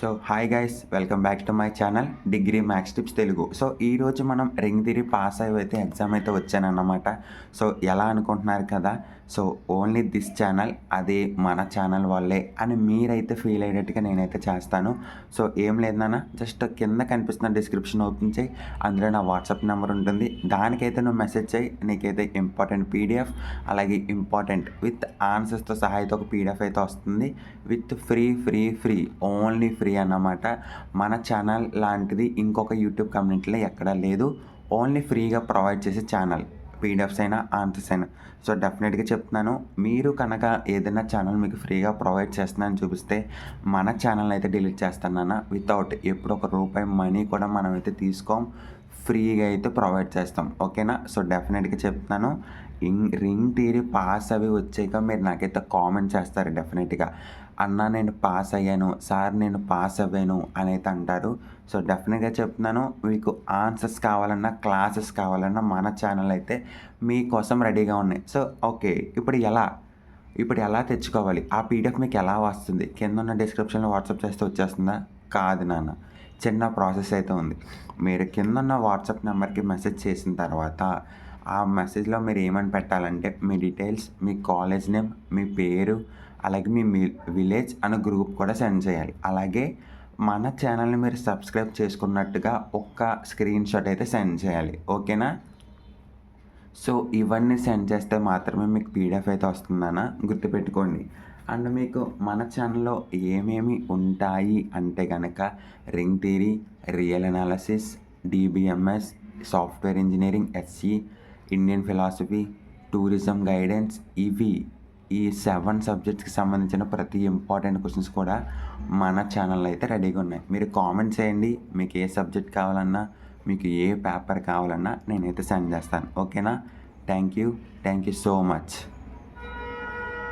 So hi guys, welcome back to my channel degree maths tips Telugu. So ఈరోజు మనం ring theory pass అయితే exam అయితే వచ్చానన్నమాట. So ఎలా అనుకుంటున్నారు కదా, సో ఓన్లీ దిస్ ఛానల్, అది మన ఛానల్ వాళ్ళే అని మీరైతే ఫీల్ అయ్యేటట్టుగా నేనైతే చేస్తాను. సో ఏం లేదు నాన్న, జస్ట్ కింద కనిపిస్తున్న డిస్క్రిప్షన్ ఓపెన్ చేయి, అందులో నా వాట్సాప్ నెంబర్ ఉంటుంది. దానికైతే నువ్వు మెసేజ్ చేయి, నీకైతే ఇంపార్టెంట్ పీడిఎఫ్ అలాగే ఇంపార్టెంట్ విత్ ఆన్సర్స్తో సహా అయితే ఒక పీడిఎఫ్ అయితే వస్తుంది. విత్ ఫ్రీ ఓన్లీ ఫ్రీ అన్నమాట. మన ఛానల్ లాంటిది ఇంకొక యూట్యూబ్ కమ్యూనిటీలో ఎక్కడా లేదు. ఓన్లీ ఫ్రీగా ప్రొవైడ్ చేసే ఛానల్, పీడిఎఫ్స్ అయినా ఆన్సర్స్ అయినా. సో డెఫినెట్గా చెప్తున్నాను, మీరు కనుక ఏదైనా ఛానల్ మీకు ఫ్రీగా ప్రొవైడ్ చేస్తున్నానని చూపిస్తే మన ఛానల్ అయితే డిలీట్ చేస్తానన్న. వితౌట్ ఎప్పుడు ఒక రూపాయి మనీ కూడా మనం అయితే తీసుకోం, ఫ్రీగా అయితే ప్రొవైడ్ చేస్తాం. ఓకేనా? సో డెఫినెట్గా చెప్తున్నాను, రింగ్ థియరీ పాస్ అవి వచ్చాక మీరు నాకైతే కామెంట్ చేస్తారు డెఫినెట్గా. అన్న నేను పాస్ అయ్యాను, సార్ నేను పాస్ అవ్వాను అని అయితే అంటారు. సో డెఫినెట్గా చెప్తున్నాను, మీకు ఆన్సర్స్ కావాలన్నా క్లాసెస్ కావాలన్నా మన ఛానల్ అయితే మీకోసం రెడీగా ఉన్నాయి. సో ఓకే, ఇప్పుడు ఎలా తెచ్చుకోవాలి, ఆ పీడిఎఫ్ మీకు ఎలా వస్తుంది? కింద ఉన్న డిస్క్రిప్షన్లో వాట్సాప్ చేస్తే వచ్చేస్తుందా? కాదు నాన్న, చిన్న ప్రాసెస్ అయితే ఉంది. మీరు కింద ఉన్న వాట్సాప్ నెంబర్కి మెసేజ్ చేసిన తర్వాత ఆ మెసేజ్లో మీరు ఏమని పెట్టాలంటే మీ డీటెయిల్స్, మీ కాలేజ్ నేమ్, మీ పేరు, అలాగే మీ విలేజ్ అనే గ్రూప్ కూడా సెండ్ చేయాలి. అలాగే మన ఛానల్ని మీరు సబ్స్క్రైబ్ చేసుకున్నట్టుగా ఒక్క స్క్రీన్ షాట్ అయితే సెండ్ చేయాలి. ఓకేనా? సో ఇవన్నీ సెండ్ చేస్తే మాత్రమే మీకు పీడిఎఫ్ అయితే వస్తుందన్న, గుర్తుపెట్టుకోండి. అండ్ మీకు మన ఛానల్లో ఏమేమి ఉంటాయి అంటే కనుక ring theory, real analysis, DBMS, software engineering, SC, Indian philosophy, tourism guidance, ఈ 7 సబ్జెక్ట్స్కి సంబంధించిన ప్రతి ఇంపార్టెంట్ క్వశ్చన్స్ కూడా మన ఛానల్లో అయితే రెడీగా ఉన్నాయి. మీరు కామెంట్ చేయండి, మీకు ఏ సబ్జెక్ట్ కావాలన్నా, మీకు ఏ పేపర్ కావాలన్నా నేనైతే సెండ్ చేస్తాను. ఓకేనా? Thank you so much.